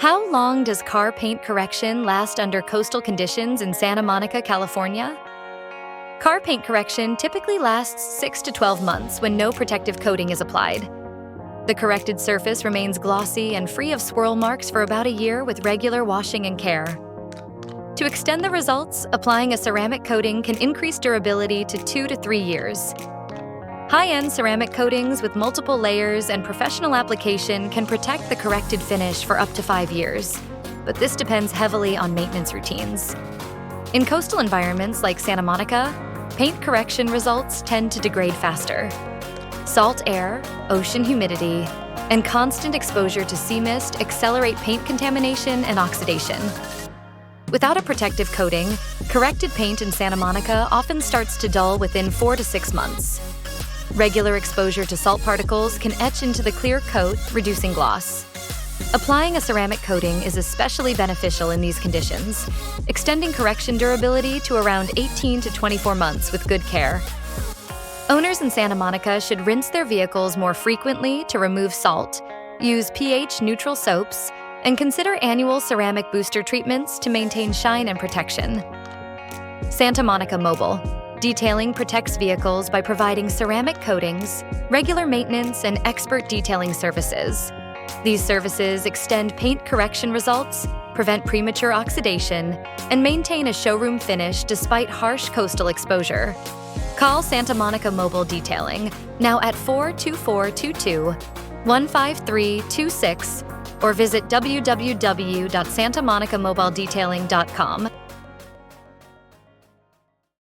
How long does car paint correction last under coastal conditions in Santa Monica, California? Car paint correction typically lasts 6 to 12 months when no protective coating is applied. The corrected surface remains glossy and free of swirl marks for about a year with regular washing and care. To extend the results, applying a ceramic coating can increase durability to 2 to 3 years. High-end ceramic coatings with multiple layers and professional application can protect the corrected finish for up to 5 years, but this depends heavily on maintenance routines. In coastal environments like Santa Monica, paint correction results tend to degrade faster. Salt air, ocean humidity, and constant exposure to sea mist accelerate paint contamination and oxidation. Without a protective coating, corrected paint in Santa Monica often starts to dull within 4 to 6 months. Regular exposure to salt particles can etch into the clear coat, reducing gloss. Applying a ceramic coating is especially beneficial in these conditions, extending correction durability to around 18 to 24 months with good care. Owners in Santa Monica should rinse their vehicles more frequently to remove salt, use pH-neutral soaps, and consider annual ceramic booster treatments to maintain shine and protection. Santa Monica Mobile. Detailing protects vehicles by providing ceramic coatings, regular maintenance, and expert detailing services. These services extend paint correction results, prevent premature oxidation, and maintain a showroom finish despite harsh coastal exposure. Call Santa Monica Mobile Detailing now at 42422-15326 or visit www.santamonicamobiledetailing.com.